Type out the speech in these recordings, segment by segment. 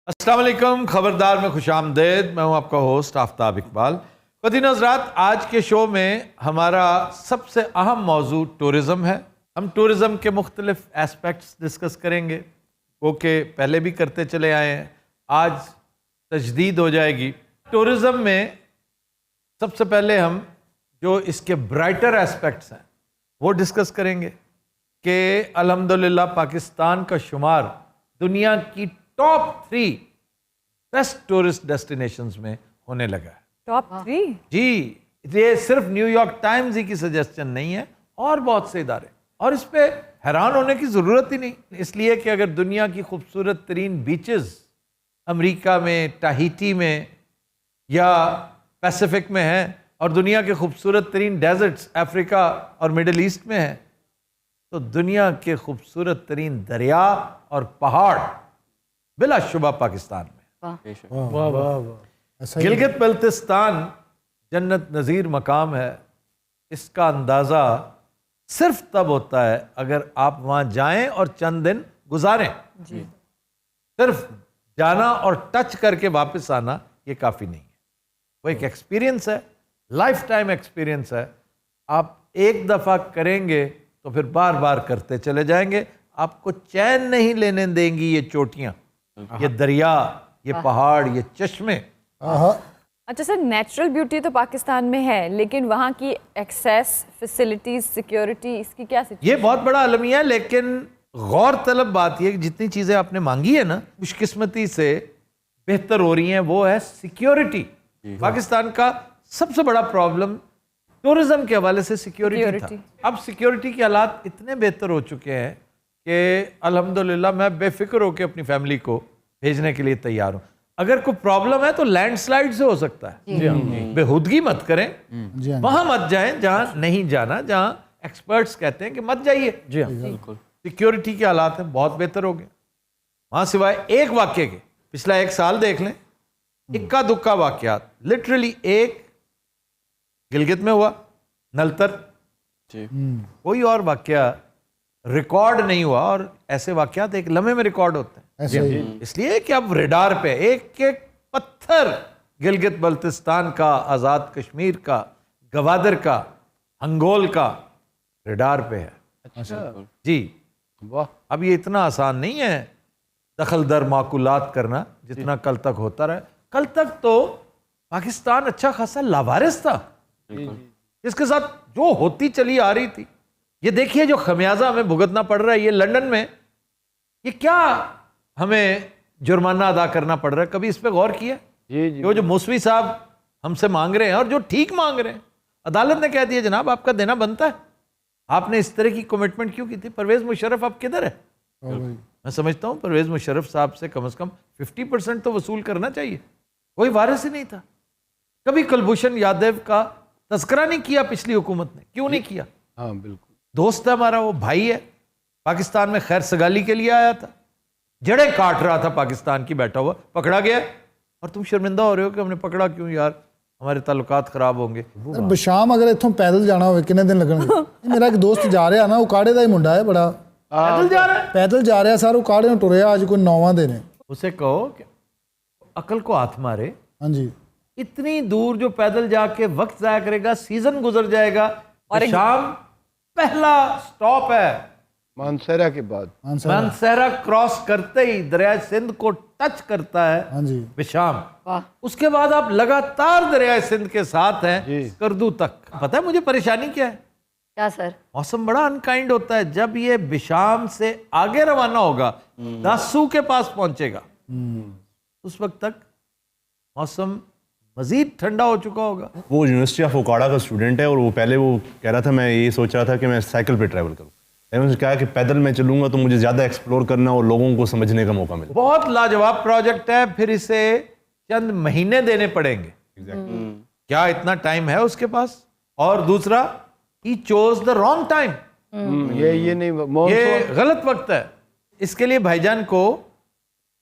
अस्सलाम वालेकुम, खबरदार में खुशामदेद। मैं हूं आपका होस्ट आफ्ताब इकबाल। ख़वातीन हज़रात, आज के शो में हमारा सबसे अहम मौजू टूरिज़म है। हम टूरिज़म के मुख्तलिफ एस्पेक्ट्स डिस्कस करेंगे, वो कि पहले भी करते चले आए हैं, आज तजदीद हो जाएगी। टूरिज़म में सबसे पहले हम जो इसके ब्राइटर एस्पेक्ट्स हैं वो डिस्कस करेंगे कि अल्हम्दुलिल्लाह पाकिस्तान का शुमार दुनिया की टॉप 3 बेस्ट टूरिस्ट डेस्टिनेशंस में होने लगा है। टॉप 3? जी, ये सिर्फ न्यूयॉर्क टाइम्स ही की सजेशन नहीं है, और बहुत से इदारे, और इस पे हैरान होने की ज़रूरत ही नहीं, इसलिए कि अगर दुनिया की खूबसूरत तरीन बीचेस अमेरिका में, टाहिटी में या पैसिफिक में हैं, और दुनिया के खूबसूरत तरीन डेजर्ट्स अफ्रीका और मिडल ईस्ट में हैं, तो दुनिया के खूबसूरत तरीन दरिया और पहाड़ बिलाशुबा पाकिस्तान में। वाह वाह वाह। गिलगित बल्तिस्तान जन्नत नज़ीर मकाम है। इसका अंदाज़ा सिर्फ तब होता है अगर आप वहाँ जाएं और चंद दिन गुजारें। जी। सिर्फ जाना और टच करके वापस आना ये काफ़ी नहीं है, वो एक एक्सपीरियंस है, लाइफ टाइम एक्सपीरियंस है। आप एक दफ़ा करेंगे तो फिर बार बार करते चले जाएंगे। आपको चैन नहीं लेने देंगी ये चोटियाँ, ये दरिया, ये पहाड़, ये चश्मे। अच्छा सर, नेचुरल ब्यूटी तो पाकिस्तान में है, लेकिन वहाँ की एक्सेस, फैसिलिटीज, सिक्योरिटी, इसकी क्या सिचुएशन? ये बहुत बड़ा अलमिया है, लेकिन गौर तलब बात यह कि जितनी चीज़ें आपने मांगी है ना, खुशकिस्मती से बेहतर हो रही हैं, वो है सिक्योरिटी। पाकिस्तान का सबसे बड़ा प्रॉब्लम टूरिज्म के हवाले से सिक्योरिटी था। अब सिक्योरिटी के हालात इतने बेहतर हो चुके हैं कि अल्हम्दुलिल्लाह मैं बेफिक्र होकर अपनी फैमिली को भेजने के लिए तैयार हूँ। अगर कोई प्रॉब्लम है तो लैंडस्लाइड से हो सकता है। बेहुदगी मत करें, वहां मत जाएं जहां नहीं जाना, जहां एक्सपर्ट्स कहते हैं कि मत जाइए। जी बिल्कुल। सिक्योरिटी के हालात हैं बहुत बेहतर हो गए वहां, सिवाय एक वाक्य के। पिछला 1 साल देख लें, इक्का दुक्का वाकयात, लिटरली एक गिलगित में हुआ, नलतर, कोई और वाकया रिकॉर्ड नहीं हुआ, और ऐसे वाकयात एक लम्हे में रिकॉर्ड होते हैं। इसलिए कि अब रेडार पे एक एक पत्थर गिलगित बल्तिस्तान का, आज़ाद कश्मीर का, गवादर का, हंगोल का रेडार पे है। जी वाह। अब ये इतना आसान नहीं है दखल दर माकुलात करना जितना कल तक होता रहा। कल तक तो पाकिस्तान अच्छा खासा लावारिस था, इसके साथ जो होती चली आ रही थी। ये देखिए जो खमियाजा हमें भुगतना पड़ रहा है, ये लंदन में, ये क्या हमें जुर्माना अदा करना पड़ रहा है, कभी इस पे गौर किया? जी। जो मौसवी साहब हमसे मांग रहे हैं, और जो ठीक मांग रहे हैं, अदालत ने कह दिया जनाब आपका देना बनता है। आपने इस तरह की कमिटमेंट क्यों की थी? परवेज मुशर्रफ अब किधर है? मैं समझता हूँ परवेज मुशर्रफ साहब से कम 50% तो वसूल करना चाहिए। कोई वारिस ही नहीं था। कभी कुलभूषण यादव का तस्करा नहीं किया पिछली हुकूमत ने, क्यों नहीं किया? हाँ बिल्कुल, दोस्त है हमारा, वो भाई है, पाकिस्तान में खैर सगाली के लिए आया था, जड़े काट रहा था पाकिस्तान की, बैठा हुआ, पकड़ा गया, और तुम शर्मिंदा हो रहे हो कि हमने पकड़ा क्यों यार, हमारे ताल्लुकात खराब होंगे। बशाम अगर इत्थों पैदल जाना हो कितने दिन लगणगे? मेरा एक दोस्त जा रहा ना, उकाड़े का ही मुंडा है, बड़ा पैदल जा रहा है, पैदल जा रहा सर, उकाड़े में टुरया, आज कोई 9वां दिन है। उसे कहो कि अकल को हाथ मारे। हाँ जी, इतनी दूर जो पैदल जाके वक्त जाया करेगा, सीजन गुजर जाएगा, और शाम पहला स्टॉप है मानसहरा के बाद। मानसहरा क्रॉस करते ही दरिया सिंध को टच करता है। हाँ जी, बिशाम। उसके बाद आप लगातार दरिया सिंध के साथ हैं करदू तक। पता है मुझे परेशानी क्या है? क्या सर? मौसम बड़ा अनकाइंड होता है। जब ये बिशाम से आगे रवाना होगा, दासू के पास पहुंचेगा, उस वक्त तक मौसम मजीद ठंडा हो चुका होगा। वो यूनिवर्सिटी ऑफ ओकाड़ा का स्टूडेंट है, और वो पहले वो कह रहा था, मैं ये सोच रहा था कि मैं साइकिल पे ट्रैवल करूँ। मैंने कहा कि पैदल मैं चलूंगा तो मुझे ज़्यादा एक्सप्लोर करना और लोगों को समझने का मौका मिले। बहुत लाजवाब प्रोजेक्ट है, फिर इसे चंद महीने देने पड़ेंगे। क्या इतना टाइम है उसके पास? और दूसरा, he chose the wrong time. ये नहीं, ये गलत वक्त है। इसके लिए भाईजान को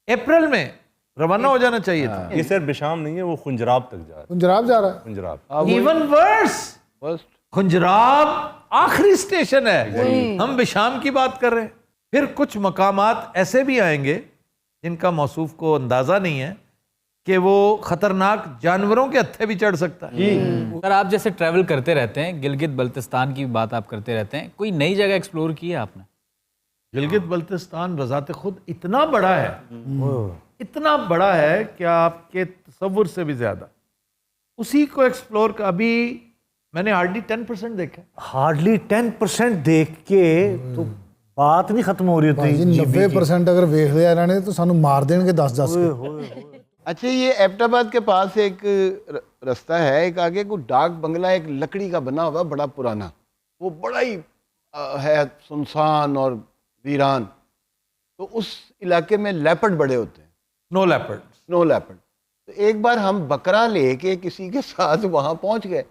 अप्रैल में रवाना हो जाना चाहिए था। ये सर बिशाम नहीं है, वो खुंजराब तक जा रहा है। खुंजराब जा रहा है। खुंजराब इवन वर्स, खुंजराब आखिरी स्टेशन है। हम बिशाम की बात कर रहे हैं। फिर कुछ मकामात ऐसे भी आएंगे जिनका मौसूफ को अंदाज़ा नहीं है कि वो ख़तरनाक जानवरों के हत्थे भी चढ़ सकता है। सर आप जैसे ट्रैवल करते रहते हैं, गिलगित बल्तिस्तान की बात आप करते रहते हैं, कोई नई जगह एक्सप्लोर की है आपने? गिलगित बल्तिस्तान बज़ाते खुद इतना बड़ा है, इतना बड़ा है कि आपके तसव्वुर से भी ज़्यादा। उसी को एक्सप्लोर का अभी मैंने हार्डली 10% देखा है। हार्डली 10% देख के तो बात नहीं खत्म हो रही ਭਾਜੀ होती 90% अगर वेख लिया ਇਹਨਾਂ ਨੇ ਤਾਂ ਸਾਨੂੰ ਮਾਰ ਦੇਣਗੇ 10-10 ਕੇ। अच्छा, ये एबटाबाद के पास एक रास्ता है, एक आगे को डाक बंगला, एक लकड़ी का बना हुआ बड़ा पुराना, वो बड़ा ही है सुनसान और वीरान। तो उस इलाके में लेपर्ड बड़े होते हैं, स्नो लेपर्ड। Snow leopard. तो एक बार हम बकरा लेके किसी के साथ वहां पहुंच गए।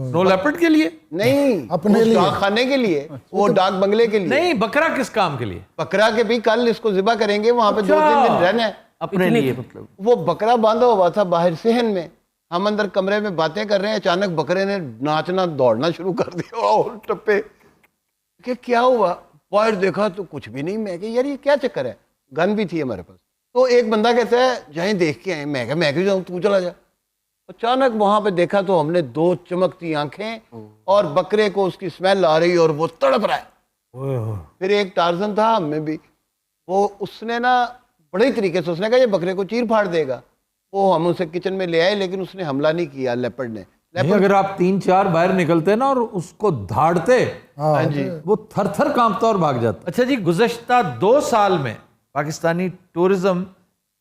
स्नो लेपर्ड के लिए नहीं, अपने उस लिए। डाक खाने के लिए, वो डाक बंगले के लिए नहीं, बकरा किस काम के लिए? बकरा के भी कल इसको जिबा करेंगे, वहां पे 2-3 दिन रहना है। अपने लिए मतलब वो बकरा बांधा हुआ था बाहर सेहन में, हम अंदर कमरे में बातें कर रहे हैं, अचानक बकरे ने नाचना दौड़ना शुरू कर दिया और टप्पे कि क्या हुआ। बाहर देखा तो कुछ भी नहीं। मैं यार ये क्या चक्कर है, गन भी थी हमारे पास। तो एक बंदा कहता है जाए देख के आए। मैं क्यों जाऊँ, तू चला जा। अचानक वहां पे देखा तो हमने 2 चमकती आंखें और बकरे को उसकी स्मेल आ रही और वो तड़प रहा है। फिर एक टार्जन था हमें भी, वो उसने ना बड़े तरीके से उसने कहा ये बकरे को चीर फाड़ देगा। वो हम उसे किचन में ले आए, लेकिन उसने हमला नहीं किया लेपर्ड ने। नहीं, अगर आप 3-4 बाहर निकलते ना और उसको धाड़ते, हाँ जी, वो थर थर कांपता और भाग जाता। अच्छा जी, गुज़श्ता 2 साल में पाकिस्तानी टूरिज्म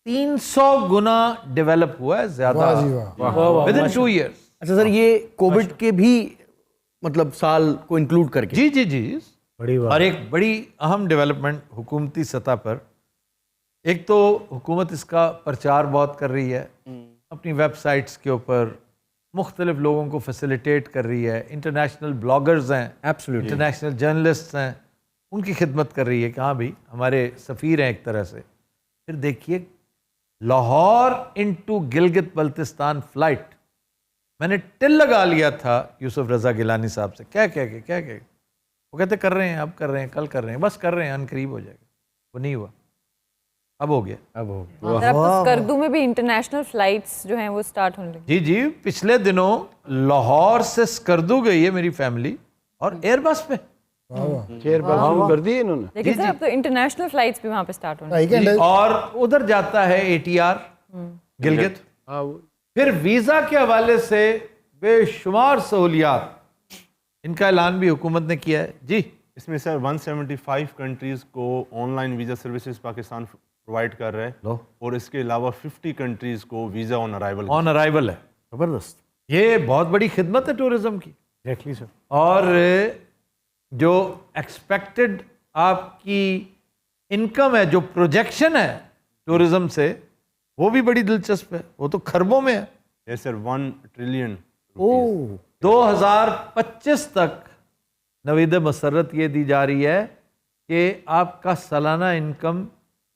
300 गुना डेवलप हुआ है, ज्यादा वाह जी वाह। With in 2 years। अच्छा सर ये कोविड के भी मतलब साल को इंक्लूड करके जी जी जी। बड़ी बात। और एक बड़ी अहम डेवलपमेंट हुकूमती सतह पर, एक तो हुकूमत इसका प्रचार बहुत कर रही है, अपनी वेबसाइट्स के ऊपर मुख्तलिफ लोगों को फैसिलिटेट कर रही है। इंटरनेशनल ब्लॉगर्स हैं, एब्सोल्युटली इंटरनेशनल जर्नलिस्ट हैं, उनकी खिदमत कर रही है कि हाँ भाई हमारे सफ़ीर हैं एक तरह से। फिर देखिए लाहौर इनटू गिलगित बल्तिस्तान फ़्लाइट, मैंने टिल लगा लिया था यूसुफ रज़ा गिलानी साहब से, क्या वो कहते कर रहे हैं, अब कर रहे हैं, कल कर रहे हैं, बस कर रहे हैं, अनकरीब हो जाएगा। वो नहीं हुआ, अब हो गया। सर, अब तो स्कर्दू में भी इंटरनेशनल फ्लाइट्स जो हैं वो स्टार्ट होने लगी। जी जी, पिछले दिनों लाहौर से स्कर्दू गई है मेरी फैमिली और एयरबस पे। चेयरबस शुरू कर दी इन्होंने। लेकिन सर अब तो इंटरनेशनल फ्लाइट्स भी वहाँ पे स्टार्ट होने लगी। 2.5 घंटे और उधर जाता है ATR गिलगित। हाँ, फिर वीज़ा के हवाले से बेशुमार सहूलियात, इनका ऐलान भी हुकूमत ने किया है जी। इसमें सर 175 कंट्रीज को online visa services Pakistan provide कर रहा है और इसके अलावा 50 कंट्रीज को वीज़ा ऑन अराइवल अराइवल है। जबरदस्त। ये बहुत बड़ी खिदमत है टूरिज्म की। Exactly sir. और जो एक्सपेक्टेड आपकी इनकम है, जो प्रोजेक्शन है टूरिज्म से, वो भी बड़ी दिलचस्प है, वो तो खरबों में है। Yes sir, 1 trillion. 2025 तक नवीद मसरत ये दी जा रही है कि आपका सालाना इनकम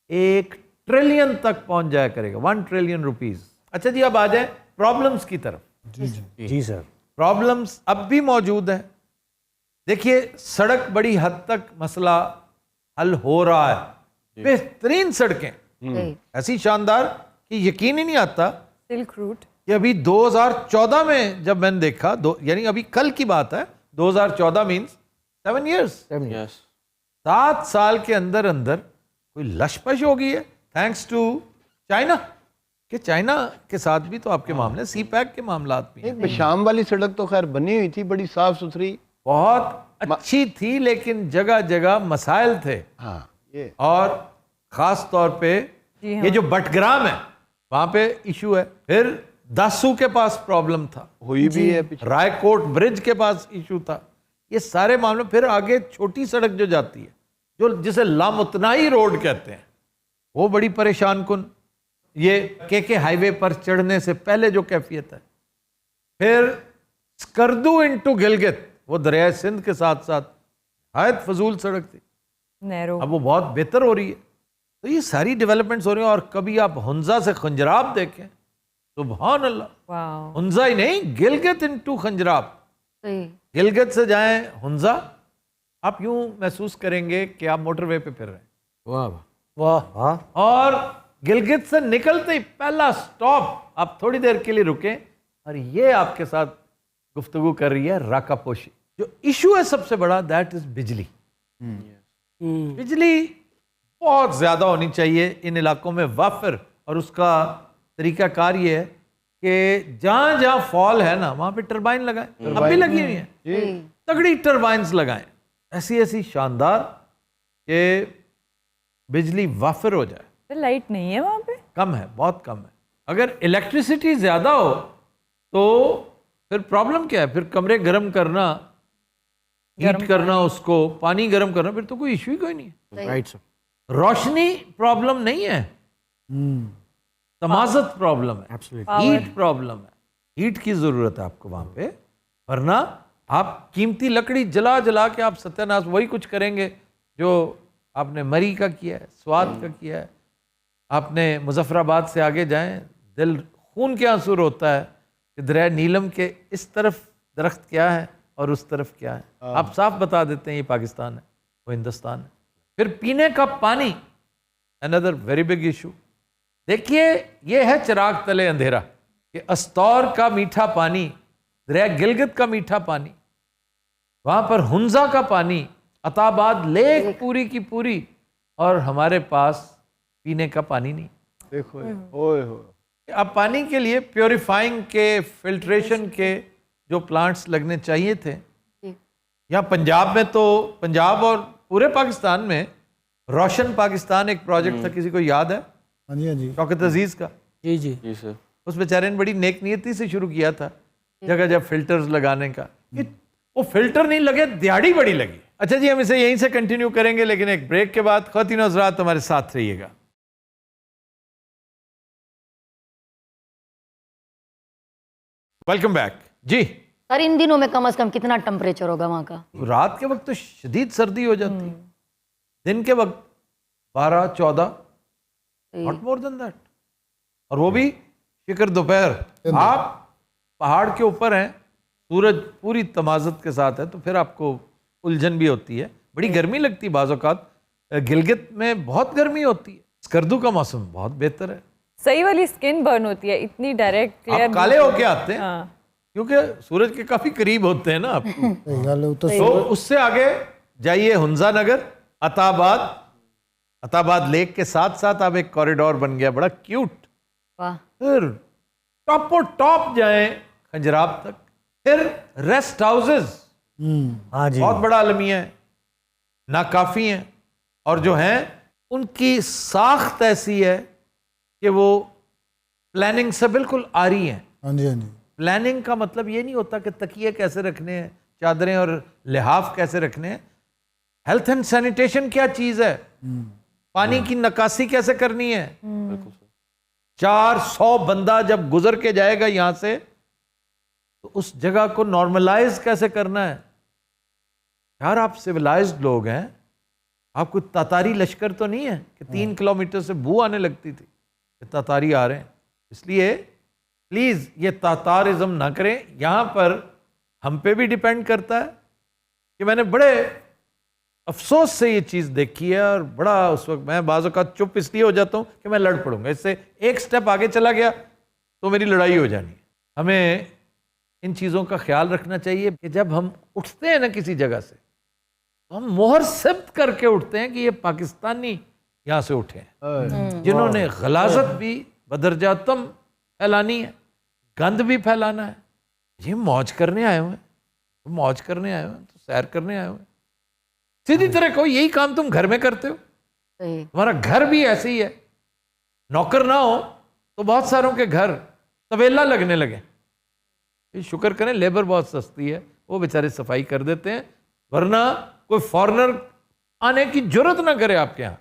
1 ट्रिलियन तक पहुंच जाया करेगा, 1 ट्रिलियन रुपीस। अच्छा जी, अब आ जाए प्रॉब्लम्स की तरफ। जी सर। प्रॉब्लम्स अब भी मौजूद हैं। देखिए, सड़क बड़ी हद तक मसला हल हो रहा है। बेहतरीन सड़कें ऐसी शानदार कि यकीन ही नहीं आता सिल्क रूट कि अभी 2014 में जब मैंने देखा, यानी अभी कल की बात है, 2014 मीन्स 7 years, 7 साल के अंदर अंदर कोई लशपश हो गई है, थैंक्स टू चाइना। कि चाइना के साथ भी तो आपके मामले सी पैक के मामलात भी हैं। एक शाम वाली सड़क तो खैर बनी हुई थी, बड़ी साफ सुथरी, बहुत अच्छी थी, लेकिन जगह जगह मसाइल थे। हाँ ये और ख़ास तौर पे ये जो बटग्राम है वहाँ पे इशू है। फिर दासू के पास प्रॉब्लम था, हुई भी है पीछे। रायकोट ब्रिज के पास इशू था। ये सारे मामले, फिर आगे छोटी सड़क जो जाती है, जो जिसे लामुतनाई रोड कहते हैं, वो बड़ी परेशान कुन। ये के हाईवे पर चढ़ने से पहले जो कैफियत है। फिर स्कर्दू इनटू गिलगित, वो दरिया सिंध के साथ साथ हायत फजूल सड़क थी, नैरो। अब वो बहुत बेहतर हो रही है। तो ये सारी डेवलपमेंट्स हो रही हैं। और कभी आप हुंजा से खंजराब देखें, सुभान अल्लाह, वाह, हुंजा ही नहीं, गिलगित इनटू खंजराब। सही। गिलगित से जाएं हुंजा, आप यूं महसूस करेंगे कि आप मोटरवे पे फिर रहे हैं। वाह वाह। और गिलगित से निकलते ही पहला स्टॉप, आप थोड़ी देर के लिए रुकें और ये आपके साथ गुफ्तगू कर रही है राकापोशी। जो इशू है सबसे बड़ा, दैट इज बिजली। बिजली बहुत ज्यादा होनी चाहिए इन इलाकों में वाफिर, और उसका तरीकाकार ये है कि जहां जहां फॉल है ना वहां पे टरबाइन लगाएं। अब भी लगी हुई हैं, तगड़ी टरबाइन्स लगाएं, ऐसी ऐसी शानदार कि बिजली वाफिर हो जाए। तो लाइट नहीं है वहाँ पे? कम है, बहुत कम है। अगर इलेक्ट्रिसिटी ज्यादा हो तो फिर प्रॉब्लम क्या है? फिर कमरे गर्म करना, हीट करना, उसको पानी गर्म करना, फिर तो कोई इशू ही कोई नहीं है। Right sir. रोशनी प्रॉब्लम नहीं है, तमाज़त प्रॉब्लम है, हीट प्रॉब्लम है। हीट की जरूरत है आपको वहां पे, वरना आप कीमती लकड़ी जला जला के आप सत्यानाश वही कुछ करेंगे जो आपने मरी का किया है, स्वाद का किया है। आपने मुजफ्फराबाद से आगे जाएं, दिल खून के आंसू रोता है कि दरिया नीलम के इस तरफ दरख्त क्या है और उस तरफ क्या है। आप साफ बता देते हैं ये पाकिस्तान है, वो हिंदुस्तान है। फिर पीने का पानी, अनदर वेरी बिग इशू। देखिए ये है चिराग तले अंधेरा कि अस्तौर का मीठा पानी, दरिया गिलगित का मीठा पानी, वहां पर हुंजा का पानी, अताबाद लेक पूरी की पूरी, और हमारे पास पीने का पानी नहीं। देखो ओए हो, अब पानी के लिए प्योरीफाइंग के, फिल्ट्रेशन के जो प्लांट्स लगने चाहिए थे, यहाँ पंजाब में तो, पंजाब और पूरे पाकिस्तान में रोशन पाकिस्तान एक प्रोजेक्ट था, किसी को याद है? हाँ जी, हाँ जी। शौकत अजीज का। जी जी। जी सर। उस बेचारे ने बड़ी नेक नियति से शुरू किया था जगह जगह फिल्टर्स लगाने का। कि वो फिल्टर नहीं लगे, दिहाड़ी बड़ी लगी। अच्छा जी, हम इसे यहीं से कंटिन्यू करेंगे, लेकिन एक ब्रेक के बाद। ख़वातीन और हज़रात, हमारे साथ रहिएगा। वेलकम बैक जी। सर इन दिनों में कम से कम कितना टेम्परेचर होगा वहाँ का? रात के वक्त तो शदीद सर्दी हो जाती है, दिन के वक्त 12-14, नॉट मोर देन दैट, और वो भी शिकर दोपहर। आप पहाड़ के ऊपर हैं, सूरज पूरी तमाज़त के साथ है, तो फिर आपको उलझन भी होती है, बड़ी गर्मी लगती है। बाज़ औक़ात गिलगित में बहुत गर्मी होती है। स्कर्दू का मौसम बहुत बेहतर है, सही वाली स्किन बर्न होती है, इतनी डायरेक्ट क्लियर। आप काले होके आते हैं हाँ। क्योंकि सूरज के काफी करीब होते हैं ना आप। सही गल है, तो उससे आगे जाइए हुंजा नगर, अताबाद, अताबाद लेक के साथ साथ आप एक कॉरिडोर बन गया बड़ा क्यूट। वाह। फिर टॉपो टॉप जाएं खंजराब तक, फिर रेस्ट हाउसेस हाँ जी। बहुत बड़ा अलमिया है, नाकाफी हैं, और जो हैं उनकी साख्त ऐसी है कि वो प्लानिंग से बिल्कुल आ रही हैं। हाँ जी, हाँ जी। प्लानिंग का मतलब ये नहीं होता कि तकिए कैसे रखने हैं, चादरें और लिहाफ कैसे रखने हैं। हेल्थ एंड सैनिटेशन क्या चीज है, पानी की निकासी कैसे करनी है। 400 बंदा जब गुजर के जाएगा यहां से, तो उस जगह को नॉर्मलाइज कैसे करना है। यार आप सिविलाइज्ड लोग हैं, आप कोई तातारी लश्कर तो नहीं है कि 3 किलोमीटर से बू आने लगती थी कि तातारी आ रहे हैं। इसलिए प्लीज ये तातारिज्म ना करें। यहां पर हम पे भी डिपेंड करता है कि मैंने बड़े अफसोस से ये चीज़ देखी है, और बड़ा उस वक्त मैं बाज़ औक़ात चुप इसलिए हो जाता हूँ कि मैं लड़ पड़ूंगा, इससे एक स्टेप आगे चला गया तो मेरी लड़ाई हो जानी है। हमें इन चीज़ों का ख्याल रखना चाहिए कि जब हम उठते हैं ना किसी जगह से, तो हम मोहर सिब्त करके उठते हैं कि ये पाकिस्तानी यहाँ से उठे हैं, जिन्होंने गलाजत भी बदरजातम फैलानी है, गंद भी फैलाना है। ये मौज करने आए हुए हैं, तो मौज करने आए हुए हैं, तो सैर करने आए हुए हैं। सीधी तरह कहो, यही काम तुम घर में करते हो, सही। तुम्हारा घर भी ऐसे ही है। नौकर ना हो तो बहुत सारों के घर तवेला लगने लगे। ये शुक्र करें लेबर बहुत सस्ती है, वो बेचारे सफाई कर देते हैं, वरना कोई फॉरेनर आने की जरूरत ना करे आपके यहाँ।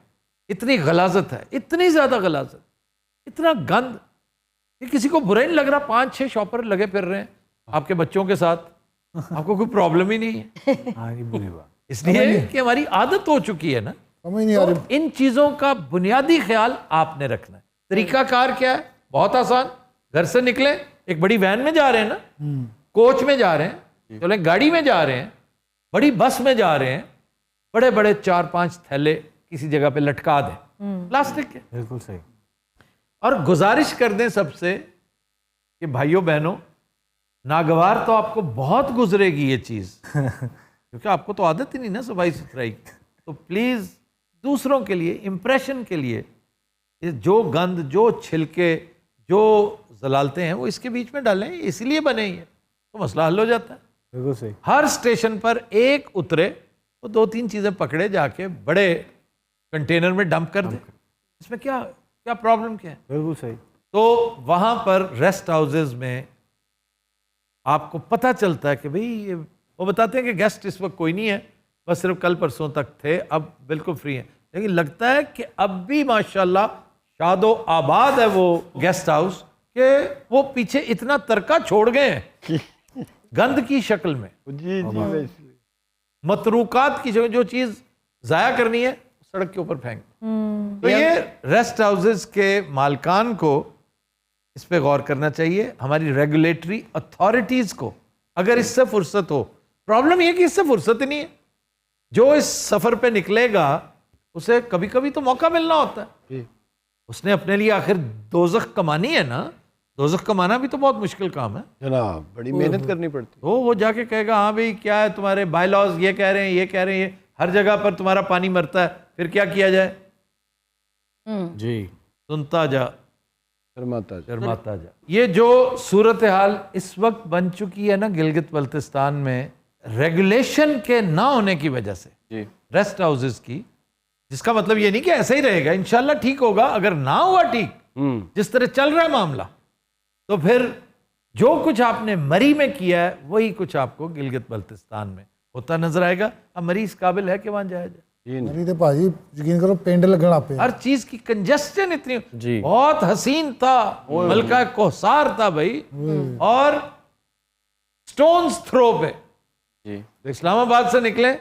इतनी गलाजत है, इतनी ज्यादा गलाजत, इतना गंद। ये किसी को बुरा ही नहीं लग रहा, 5-6 शॉपर लगे फिर रहे हैं आपके बच्चों के साथ, आपको कोई प्रॉब्लम ही नहीं है। हाँ जी, बुरी बात। इसलिए कि हमारी आदत हो चुकी है ना। समझ नहीं आ रही। तो इन चीजों का बुनियादी ख्याल आपने रखना है। तरीकाकार क्या है? बहुत आसान। घर से निकले, एक बड़ी वैन में जा रहे हैं ना, कोच में जा रहे हैं, चले गाड़ी में जा रहे हैं, बड़ी बस में जा रहे हैं, बड़े बड़े 4-5 थैले किसी जगह पे लटका दें प्लास्टिक के। बिल्कुल सही। और गुजारिश कर दें सबसे कि भाइयों बहनों, नागवार तो आपको बहुत गुजरेगी ये चीज़ क्योंकि आपको तो आदत ही नहीं ना सफाई सुथराई की। तो प्लीज़ दूसरों के लिए, इम्प्रेशन के लिए, ये जो गंद, जो छिलके, जो जलालते हैं वो इसके बीच में डालें, इसीलिए बने ही है, तो मसला हल हो जाता है। बिल्कुल सही। हर स्टेशन पर एक उतरे तो 2-3 चीज़ें पकड़े जाके बड़े कंटेनर में डंप कर दे। इसमें क्या क्या प्रॉब्लम क्या है? बिल्कुल सही। तो वहाँ पर रेस्ट हाउसेज में आपको पता चलता है कि भाई ये, वो बताते हैं कि गेस्ट इस वक्त कोई नहीं है, बस सिर्फ कल परसों तक थे, अब बिल्कुल फ्री हैं, लेकिन लगता है कि अब भी माशाल्लाह शादो आबाद है वो गेस्ट हाउस कि वो पीछे इतना तरका छोड़ गए हैं गंद की शक्ल में। जी जी, मैं इसलिए मतरूकात की जो चीज जाया करनी है सड़क के ऊपर फेंक। तो ये रेस्ट हाउसेस के मालकान को इस पे गौर करना चाहिए, हमारी रेगुलेटरी अथॉरिटीज को, अगर इससे फुर्सत हो। प्रॉब्लम ये कि इससे फुर्सत ही नहीं है। जो इस सफर पे निकलेगा उसे कभी कभी तो मौका मिलना होता है, उसने अपने लिए आखिर दोजख कमानी है ना, दोजख कमाना भी तो बहुत मुश्किल काम है जनाब, बड़ी मेहनत करनी पड़ती तो वो जाके कहेगा हाँ भाई क्या है तुम्हारे बायलॉज ये कह रहे हैं, ये कह रहे हैं, ये हर जगह पर तुम्हारा पानी मरता है, फिर क्या किया जाए? जी। सुनता जा शर्माता शर्माता जा। ये जो सूरत हाल इस वक्त बन चुकी है ना गिलगित बल्तिस्तान में, रेगुलेशन के ना होने की वजह से जी। रेस्ट हाउसेस की, जिसका मतलब ये नहीं कि ऐसा ही रहेगा, इंशाल्लाह ठीक होगा। अगर ना हुआ ठीक, जिस तरह चल रहा है मामला, तो फिर जो कुछ आपने मरी में किया है वही कुछ आपको गिलगित बल्तिस्तान में होता नजर आएगा। अब मरी इस काबिल है कि वहां जाया जाए? मेरी तो भाजी यकीन करो पिंड लगन आप हर चीज की कंजेस्शन इतनी, जी। बहुत हसीन था, मलका कोहसार था भाई, और स्टोन्स थ्रो पे जी। तो इस्लामाबाद से निकले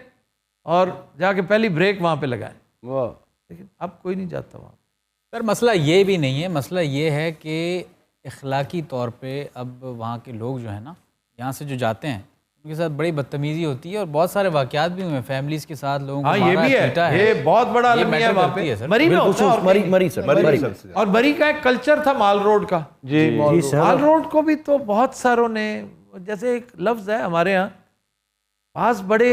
और जाके पहली ब्रेक वहां पे लगाए, वाह, लेकिन अब कोई नहीं जाता वहां। सर मसला ये भी नहीं है, मसला ये है कि इखलाकी तौर पे अब वहाँ के लोग जो है ना, यहाँ से जो जाते हैं उनके साथ बड़ी बदतमीजी होती है, और बहुत सारे वाक़यात भी हुए हैं फैमिलीज के साथ, लोगों को हाँ ये मारा भी है, पीटा है, ये बहुत बड़ा ये अलमिया है matter वहाँ करती है पे। सर। मरी में होता है और मरी कहीं। मरी सर, मरी। और मरी का एक कल्चर था माल रोड का। जी जी सर। माल रोड को भी तो बहुत सारों ने, जैसे एक लफ्ज है हमारे यहाँ, पास बड़े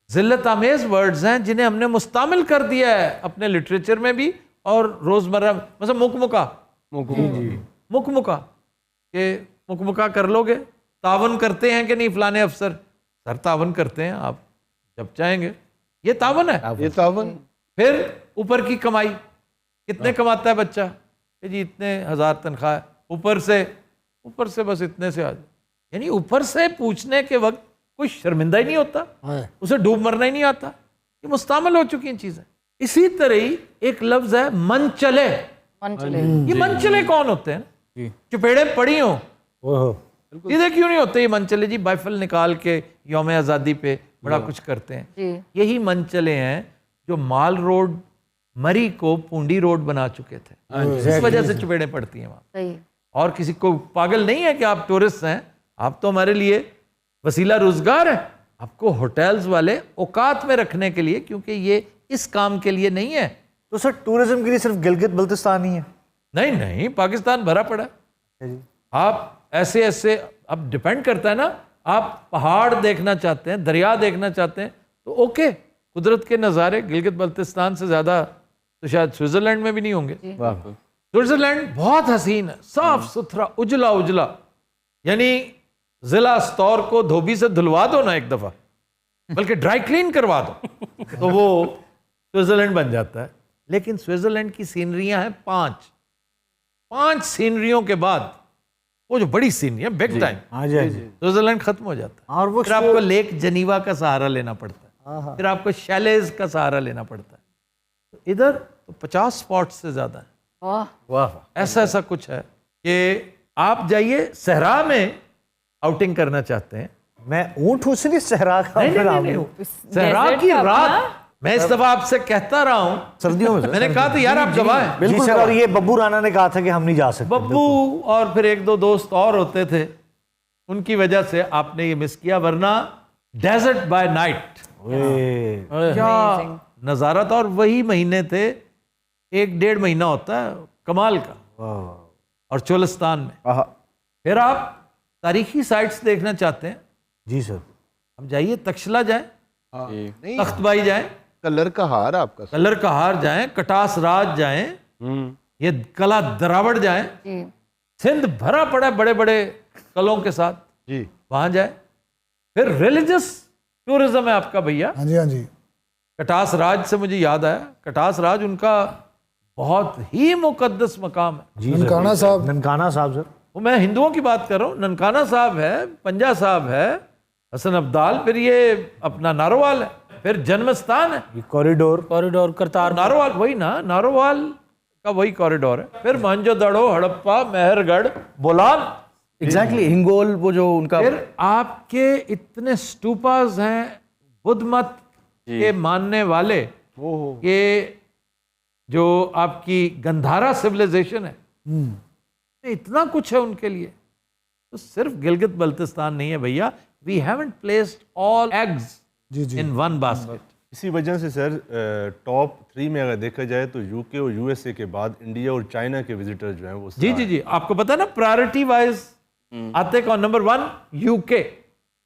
जिल्लत आमेज वर्ड्स हैं जिन्हें हमने मुस्तामिल कर दिया है अपने लिटरेचर में भी और रोजमर्रा, मतलब मुकमुका, मुकमुका के मुकमुका कर लोगे, तावन करते हैं कि नहीं फलाने अफसर? सर तावन करते हैं, आप जब चाहेंगे, ये तावन है। ये तावन। फिर ऊपर की कमाई, कितने कमाता है बच्चा? कि जी इतने हजार तनख्वाह है, ऊपर से बस इतने से आ जाए। यानी ऊपर से पूछने के वक्त कोई शर्मिंदा ही नहीं होता, उसे डूब मरना ही नहीं आता। ये मुस्तामिल हो चुकी हैं चीजें। इसी तरह ही एक लफ्ज है मनचले। मन चले। ये मनचले कौन होते हैं? चुपेड़े पड़ी हो, सीधे क्यों नहीं होते ये मनचले? जी बाइफल निकाल के यौम आज़ादी पे बड़ा कुछ करते हैं। जी। यही मनचले हैं जो माल रोड मरी को पूंडी रोड बना चुके थे, इस वजह से चुपेड़े पड़ती हैं वहां। सही। और किसी को पागल नहीं है कि आप टूरिस्ट हैं, आप तो हमारे लिए वसीला रोजगार है, आपको होटल्स वाले औकात में रखने के लिए, क्योंकि ये इस काम के लिए नहीं है। तो सर टूरिज्म के लिए सिर्फ गिलगित बल्तिस्तान ही है? नहीं नहीं, पाकिस्तान भरा पड़ा है। आप ऐसे ऐसे, अब डिपेंड करता है ना, आप पहाड़ देखना चाहते हैं, दरिया देखना चाहते हैं, तो ओके, कुदरत के नज़ारे गिलगित बल्तिस्तान से ज़्यादा तो शायद स्विट्जरलैंड में भी नहीं होंगे। स्विट्जरलैंड बहुत हसीन है, साफ सुथरा, उजला उजला, यानी जिला स्तौर को धोबी से धुलवा दो ना एक दफ़ा, बल्कि ड्राई क्लीन करवा दो तो वो स्विट्जरलैंड बन जाता है। लेकिन स्विट्जरलैंड की सीनरियां हैं 5 सीनरियों के बाद वो जो बड़ी सीनरी है बिग टाइम, हाँ जी, हाँ जी। स्विट्जरलैंड खत्म हो जाता है। और वो फिर आपको लेक जनीवा का सहारा लेना पड़ता है, फिर आपको शैलेज का सहारा लेना पड़ता है। तो इधर तो 50 स्पॉट्स से ज्यादा है। वाह। वाह। ऐसा कुछ है कि आप जाइए, सहरा में आउटिंग करना चाहते हैं, मैं ऊँट हूँ इसलिए सहरा का नहीं, सहरा Desert की का रात, अपना? मैं इस दफा आपसे कहता रहा हूं, सर्दियों में मैंने कहा था यार आप गवाह हैं। बिल्कुल सर। और ये बब्बू राणा ने कहा था कि हम नहीं जा सकते। बब्बू और फिर 1-2 दोस्त और होते थे, उनकी वजह से आपने ये मिस किया, वरना डेजर्ट बाय नाइट क्या नजारा था। और वही महीने थे, 1-1.5 महीना होता है कमाल का, और चोलिस्तान में। फिर आप तारीखी साइट्स देखना चाहते हैं, जी सर। अब जाइए तक्षशिला जाएं, नहीं, तख्तबाई जाएं, कलर का हार आपका कलर का हार जाएं, कटास राज जाएं, ये कला दरावड़ जाएं, जी सिंध भरा पड़ा है बड़े बड़े कलों के साथ, जी। वहां जाए। फिर रिलीजियस टूरिज्म है आपका भैया। हाँ जी, हाँ जी। कटास राज से मुझे याद आया, कटास राज उनका बहुत ही मुकद्दस मकाम है। ननकाना साहब, ननकाना साहब सर। वो मैं हिंदुओं की बात कर रहा हूँ, ननकाना साहब है, पंजा साहब है, हसन अब्दाल, फिर ये अपना नारोवाल है, फिर जन्मस्थान है कॉरिडोर करतार। नारोवाल, वही ना, नारोवाल का वही कॉरिडोर है। फिर मोहनजोदड़ो, हड़प्पा, मेहरगढ़, बोलान, एग्जैक्टली हिंगोल, वो जो उनका। फिर आपके इतने स्टूपास हैं बुद्ध मत के मानने वाले, ये जो आपकी गंधारा सिविलाइजेशन है, इतना कुछ है उनके लिए। तो सिर्फ गिलगित बल्तिस्तान नहीं है भैया, we haven't placed all eggs in one basket. इसी वजह से सर टॉप 3 में अगर देखा जाए तो यूके और यूएसए के बाद इंडिया और चाइना के विजिटर जो हैं वो जी जी जी, आपको पता है ना प्रायोरिटी वाइज आते कौन? Number 1 UK.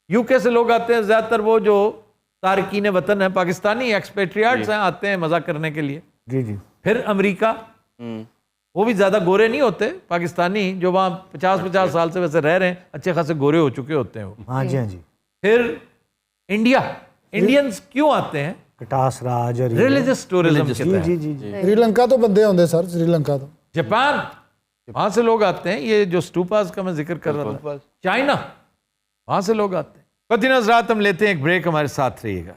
यूके से लोग आते हैं ज्यादातर, वो जो तारकीन वतन है, पाकिस्तानी एक्सपेट्रियाट्स हैं, आते हैं मजा करने के लिए। जी जी। फिर अमेरिका, वो भी ज्यादा गोरे नहीं होते, पाकिस्तानी जो वहाँ 50-50 साल से वैसे रह रहे हैं, अच्छे खासे गोरे हो चुके होते हैं वो। हाँ जी, हाँ जी। फिर इंडिया, इंडियंस क्यों आते हैं? कटास राज और रिलीजियस टूरिज्म के तहत। जी जी जी। श्रीलंका तो बंदे होंगे सर, श्रीलंका तो। जापान, वहां से लोग आते हैं, ये जो स्टूपास का मैं जिक्र कर रहा था। चाइना, वहां से लोग आते हैं। कतिन हज़रात, हम लेते हैं एक ब्रेक, हमारे साथ रहिएगा।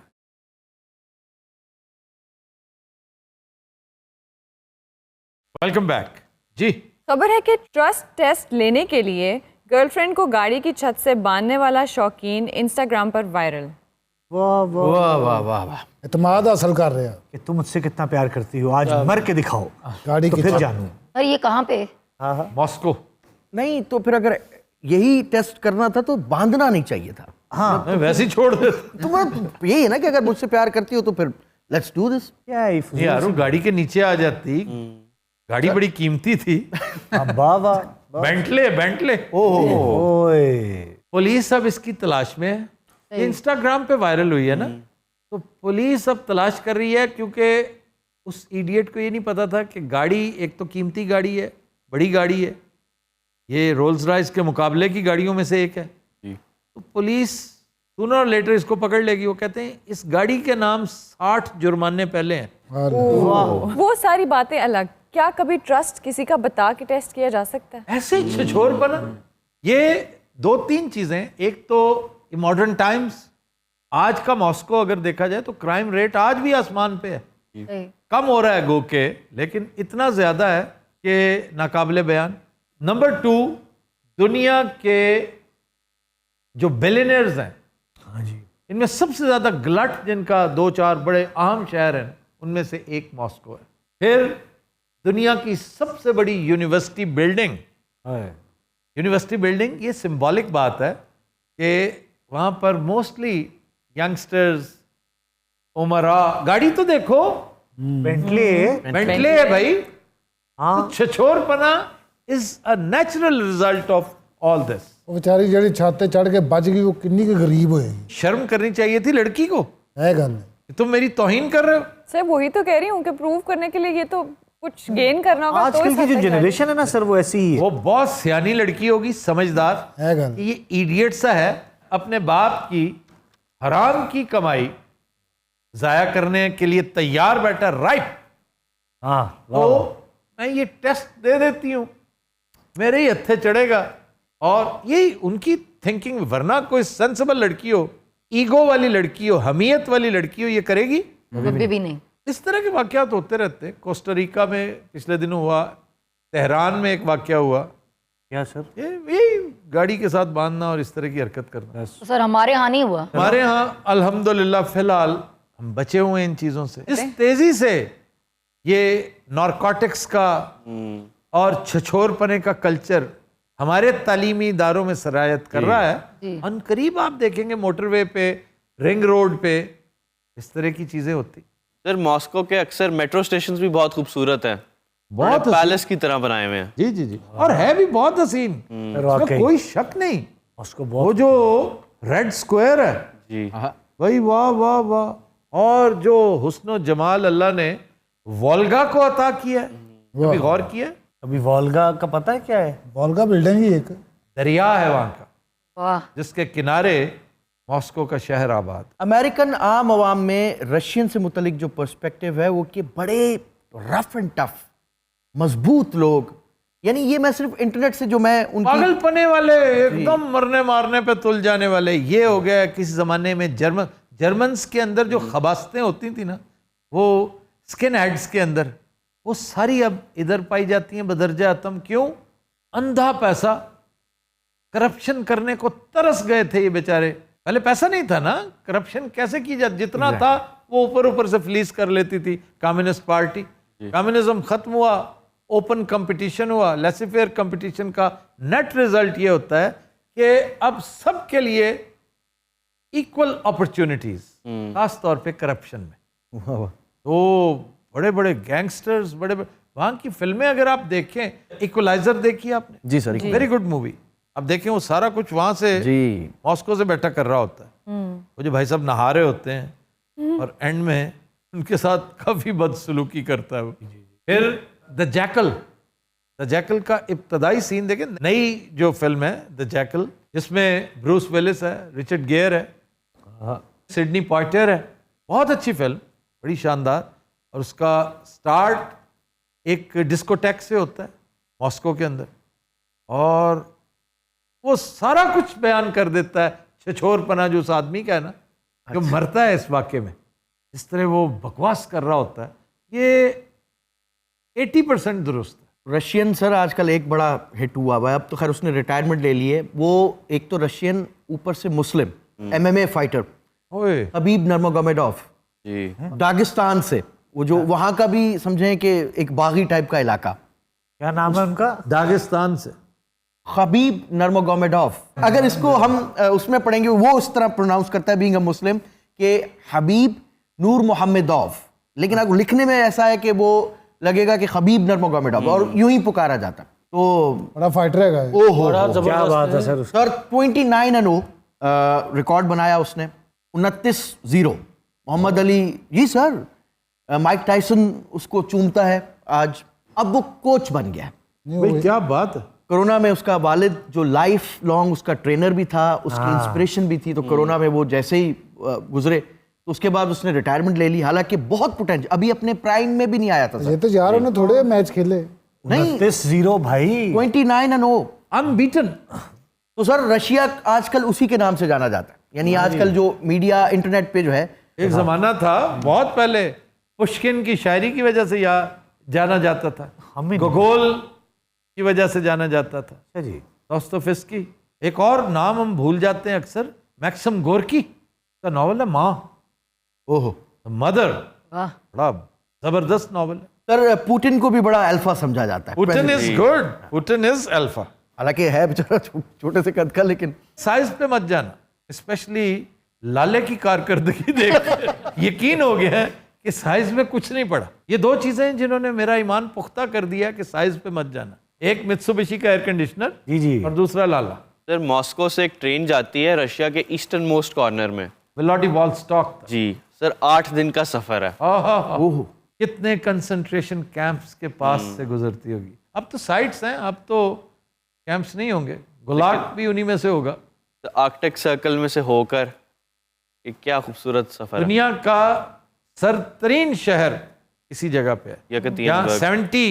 वेलकम बैक जी। खबर है कि ट्रस्ट टेस्ट लेने के लिए गर्लफ्रेंड को गाड़ी की छत से बांधने वाला शौकीन इंस्टाग्राम पर वायरल। वाह वाह वाह वाह वाह वाह। इत्मीनान हासिल कर रहे हैं। कि तुम मुझसे कितना प्यार करती हो, आज मर के दिखाओ गाड़ी तो की फिर छत। जानू। सर ये कहाँ पे? मॉस्को। नहीं तो फिर अगर यही टेस्ट करना था तो बांधना नहीं चाहिए था। हाँ मैं वैसे ही छोड़ दे। तो यही है ना कि अगर मुझसे प्यार करती हो तो फिर लेट्स डू दिस। क्या यार वो गाड़ी के नीचे आ जाती, गाड़ी बड़ी कीमती थी। वाह वाह। बेंटले। ओए पुलिस अब इसकी तलाश में है। ये इंस्टाग्राम पे वायरल हुई है ना, तो पुलिस अब तलाश कर रही है, क्योंकि उस इडियट को ये नहीं पता था कि गाड़ी एक तो कीमती गाड़ी है, बड़ी गाड़ी है, ये रोल्स रॉयस के मुकाबले की गाड़ियों में से एक है। तो पुलिस सूनर और लेटर इसको पकड़ लेगी। वो कहते हैं इस गाड़ी के नाम 60 जुर्माने पहले हैं। वो सारी बातें अलग, क्या कभी ट्रस्ट किसी का बता के टेस्ट किया जा सकता है? ऐसे ही छिछोरपना। ये 2-3 चीजें, एक तो मॉडर्न टाइम्स, आज का मॉस्को अगर देखा जाए तो क्राइम रेट आज भी आसमान पे है, सही। कम हो रहा है गो के, लेकिन इतना ज्यादा है कि नाकाबिले बयान। नंबर 2, दुनिया के जो बिलियनर्स हैं, हाँ जी। इनमें सबसे ज्यादा ग्लट जिनका 2-4 बड़े अहम शहर हैं, उनमें से एक मॉस्को है। फिर दुनिया की सबसे बड़ी यूनिवर्सिटी बिल्डिंग, ये सिंबॉलिक बात है कि वहां पर मोस्टली यंगस्टर्स, उमरा, गाड़ी तो देखो बेंटले है भाई। हाँ। छिछोरपना is a natural result of all this. वो बेचारी जड़ी छत ते चढ़ के बच गई, वो किन्नी के गरीब होएगी। शर्म करनी चाहिए थी लड़की को। है गल नहीं। तुम मेरी तौहीन कर रहे हो। सर वही तो कह रही हूँ कि प्रूव करने के लिए ये तो कुछ गेन करना होगा। तो आजकल इस की हद जो तक जनरेशन है ना सर, वो ऐसी ही है। वो बहुत सियानी लड़की होगी, समझदार। है गल। ये इडियट सा है, अपने बाप की हराम की कमाई जाया करने के लिए तैयार बैठा। राइट। हाँ तो मैं ये टेस्ट दे देती हूं, मेरे ही हत्थे चढ़ेगा। और यही उनकी थिंकिंग, वरना कोई सेंसिबल लड़की हो, ईगो वाली लड़की हो, हमीयत वाली लड़की हो, ये करेगी? कभी भी नहीं। इस तरह के वाकयात होते रहते हैं। कोस्टारिका में पिछले दिनों हुआ, तेहरान में एक वाकया हुआ, क्या सर? ये गाड़ी के साथ बांधना और इस तरह की हरकत करना। तो सर हमारे यहाँ नहीं हुआ। हमारे यहाँ अल्हम्दुलिल्लाह फिलहाल हम बचे हुए हैं इन चीजों से। इस तेजी से ये नारकोटिक्स का और छिछोरपने का कल्चर हमारे तालीमी इदारों में सरायत कर रहा है। अनकरीब आप देखेंगे मोटरवे पे, रिंग रोड पे इस तरह की चीजें होती। सर मॉस्को के अक्सर मेट्रो स्टेशंस भी बहुत खूबसूरत हैं। बहुत हसीन। पैलेस की तरह बनाए हुए हैं। जी जी जी, और है भी बहुत हसीन, इसमें कोई शक नहीं। उसको वो जो रेड स्क्वायर है जी भाई, वाह वाह वाह। और जो हुस्न जमाल अल्लाह ने वोल्गा को अता किया है, कभी गौर किया है? अभी वोल्गा का पता है क्या है? वॉल्गा बिल्डिंग ही एक दरिया है वहां का, वाह जिसके किनारे मॉस्को का शहर आबाद। अमेरिकन आम आवाम में रशियन से मुतलिक जो पर्सपेक्टिव है वो कि बड़े रफ एंड टफ मजबूत लोग, यानी ये मैं सिर्फ इंटरनेट से जो मैं उनकी पागलपने वाले, एकदम मरने मारने पे तुल जाने वाले। ये हो गया किसी जमाने में जर्मन्स के अंदर जो खबासतें होती थी ना, वो स्किन हेड्स के अंदर, वो सारी अब इधर पाई जाती हैं बदरजा अतम। क्यों? अंधा पैसा, करप्शन करने को तरस गए थे ये बेचारे। पहले पैसा नहीं था ना, करप्शन कैसे की जाती, जितना था वो ऊपर ऊपर से फ्लीस कर लेती थी कम्युनिस्ट पार्टी। कम्युनिज्म खत्म हुआ, ओपन कंपटीशन हुआ, लेसिफेयर कंपटीशन का नेट रिजल्ट ये होता है कि अब सबके लिए इक्वल अपॉर्चुनिटीज, खास तौर पे करप्शन में। तो बड़े बड़े गैंगस्टर्स, बड़े वहां की फिल्में अगर आप देखें, इक्वलाइजर देखी आपने? जी सर, वेरी गुड मूवी। अब देखें वो सारा कुछ वहां से जी मॉस्को से बैठा कर रहा होता है। वो जो भाई साहब नहा रहे होते हैं और एंड में उनके साथ काफी बदसलूकी करता है वो। फिर द जैकल का इब्तदाई सीन देखें, नई जो फिल्म है द जैकल, जिसमें ब्रूस विलिस है, रिचर्ड गियर है, सिडनी पॉइटर है। बहुत अच्छी फिल्म, बड़ी शानदार। और उसका स्टार्ट एक डिस्कोटेक से होता है मॉस्को के अंदर, और वो सारा कुछ बयान कर देता है, छछोरपना जो उस आदमी का है ना, जो मरता है इस वाक्य में, इस तरह वो बकवास कर रहा होता है। ये 80% दुरुस्त है। रशियन सर आजकल एक बड़ा हिट हुआ हुआ है, अब तो खैर उसने रिटायरमेंट ले ली है। वो एक तो रशियन, ऊपर से मुस्लिम MMA फाइटर ओए हबीब नर्मगोमेडोव, जी दागिस्तान से, वो जो वहाँ का भी समझें कि एक बागी टाइप का इलाका, क्या नाम है उनका? दागिस्तान से हबीब नर्मगोमेडोव। अगर इसको हम उसमें पढ़ेंगे, वो इस तरह प्रोनाउंस करता है बीइंग अ मुस्लिम कि हबीब नूर मोहम्मदोव, लेकिन अगर लिखने में ऐसा है कि वो लगेगा कि हबीब नर्मगोमेडोव, और यूं ही पुकारा जाता। तो बड़ा फाइटर है guy। ओहो क्या बात है सर उसकी। सर 29-0 रिकॉर्ड बनाया उसने, 29-0। मोहम्मद अली जी सर, माइक टाइसन उसको चूमता है आज। अब वो कोच बन गया है। भाई क्या बात है। कोरोना में उसका वालिद जो लाइफ लॉन्ग उसका ट्रेनर भी था, उसकी इंस्पिरेशन भी थी, तो कोरोना में वो जैसे ही गुजरे तो उसके बाद उसने रिटायरमेंट ले ली। हालांकि बहुत पोटेंशियल, अभी अपने प्राइम में भी नहीं आया था सर। ये तो यार उन्होंने थोड़े मैच खेले। नहीं 29-0 भाई, 29-0। अनबीटन। तो सर रशिया आजकल उसी के नाम से जाना जाता है, यानी आजकल जो मीडिया इंटरनेट पे जो है, एक जमाना था बहुत पहले, पुश्किन की शायरी की वजह से जाना जाता था, गोगोल की वजह से जाना जाता था। अच्छा जी। दोस्तोयेवस्की। एक और नाम हम भूल जाते हैं अक्सर, मैक्सिम गोर्की का नॉवल है माँ, ओहो मदर। वाह बड़ा जबरदस्त नॉवल है। सर पुतिन को भी बड़ा अल्फा समझा जाता है। Putin is good, Putin is alpha. हालांकि है बेचारा छोटे से कद का, लेकिन साइज पे मत जाना, स्पेशली लाले की कारकर्दगी देख यकीन हो गया है कि साइज में कुछ नहीं पड़ा। ये दो चीजें हैं जिन्होंने मेरा ईमान पुख्ता कर दिया कि साइज पे मत जाना। एक मित्सुबिशी का एयर कंडीशनर जी जी। और दूसरा लाला। सर मॉस्को से एक ट्रेन जाती है रशिया के ईस्टर्न मोस्ट कॉर्नर में। व्लादिवोस्टॉक। जी सर 8 दिन का सफर है। ओहो, कितने कंसंट्रेशन कैंप्स के पास से गुजरती होगी। अब तो साइट्स हैं, अब तो कैंप्स नहीं होंगे। गुलाग भी उन्हीं में से होगा। तो आर्कटिक सर्कल में से होकर एक क्या खूबसूरत सफर है। दुनिया का सरतरीन शहर इसी जगह पे है, यहाँ 70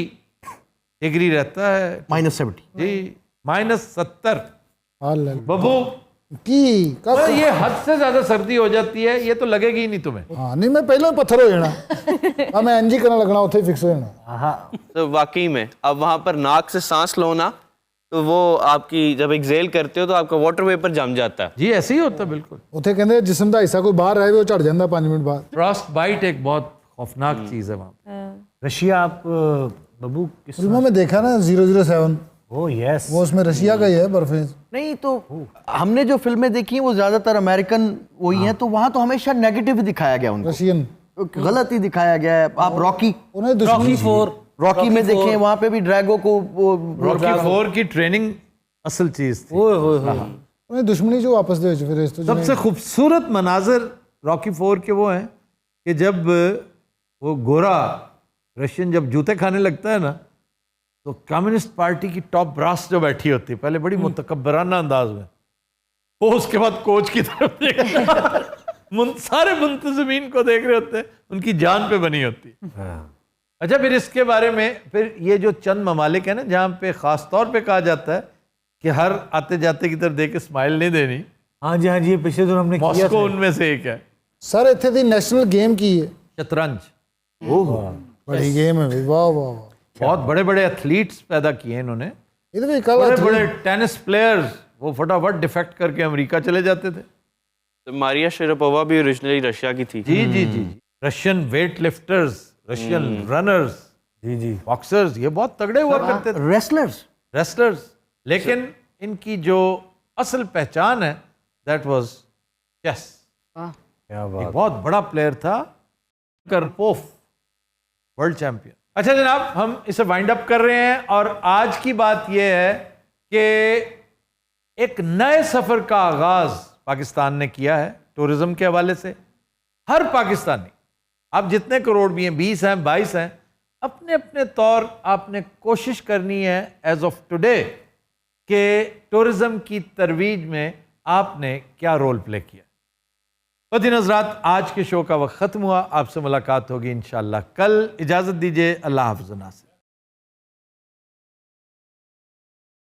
डिग्री रहता है। -70 जी, -70 बबू की कब ये हद से ज्यादा सर्दी हो जाती है, ये तो लगेगी ही नहीं तुम्हें। हाँ नहीं, मैं पहले पत्थर हो जाना। अब मैं एनजी करना लगना, उथे फिक्स हो जाना। तो वाकई में अब वहां पर नाक से सांस लो ना, तो वो आपकी जब एक्सेल करते हो तो आपका वाटर वेपर जम जाता है। जी ऐसे ही होता है बिल्कुल। उथे कहते जिस्म का हिस्सा कोई बाहर रहे वो झड़ जाता 5 मिनट बाद। फ्रॉस्ट बाइट एक बहुत खौफनाक चीज है वहाँ। रशिया आप बबू किस? फिल्मों में देखा ना 007, ओह यस, वो उसमें रशिया का ही है बर्फे। नहीं तो हमने जो फिल्में देखी हैं वो ज्यादातर अमेरिकन वही हैं, तो वहां तो हमेशा नेगेटिव दिखाया गया उनको, रशियन गलत ही दिखाया गया है। आप रॉकी, उन्हें रॉकी 4 रॉकी में देखें वहां पे भी ड्रैगो को वो रॉकी 4 की ट्रेनिंग असल चीज थी। उन्हें दुश्मनी जो वापस दे फिर इस तो सबसे खूबसूरत मनाजर रॉकी 4 के वो हैं कि जब वो गोरा रशियन जब जूते खाने लगता है ना, तो कम्युनिस्ट पार्टी की टॉप ब्रास जो बैठी होती है पहले बड़ी मुतकब्बराना अंदाज में, वो उसके बाद कोच की तरफ देखता सारे मुंतजमीन को देख रहे होते हैं, उनकी जान पे बनी होती है। अच्छा, फिर इसके बारे में फिर ये जो चंद ममालिक है ना जहाँ पे ख़ास तौर पे कहा जाता है कि हर आते जाते की तरफ देख के स्माइल नहीं देनी, हाँ जी ये पिछले दिन हमने किया मॉस्को था। उनमें से एक है। सर इतने दी नेशनल गेम की है, शतरंज बड़ी गेम है भाई, वाह वाह वाह। बहुत बड़े बड़े एथलीट्स पैदा किए इन्होंने, ये तो भाई कल बड़े बड़े टेनिस प्लेयर्स, वो फटाफट डिफेक्ट करके अमेरिका चले जाते थे। तो मारिया शेरापोवा भी ओरिजिनली रशिया की थी। जी जी जी, Russian weight lifters, Russian runners, जी बॉक्सर्स, ये बहुत तगड़े हुआ करते थे, रेसलर्स। रेसलर्स। लेकिन इनकी जो असल पहचान है दैट वाज चेस। क्या एक बात। बहुत बड़ा प्लेयर था, करपोफ, वर्ल्ड चैंपियन। अच्छा जनाब, हम इसे वाइंड अप कर रहे हैं और आज की बात यह है कि एक नए सफर का आगाज पाकिस्तान ने किया है टूरिज्म के हवाले से। हर पाकिस्तानी, आप जितने करोड़ भी हैं, 20 हैं, 22 हैं, अपने अपने तौर आपने कोशिश करनी है एज ऑफ टुडे कि टूरिज्म की तरवीज में आपने क्या रोल प्ले किया। बदी नज़रात, आज के शो का वक्त ख़त्म हुआ। आपसे मुलाकात होगी इंशाअल्लाह कल। इजाज़त दीजिए, अल्लाह हाफ़िज़।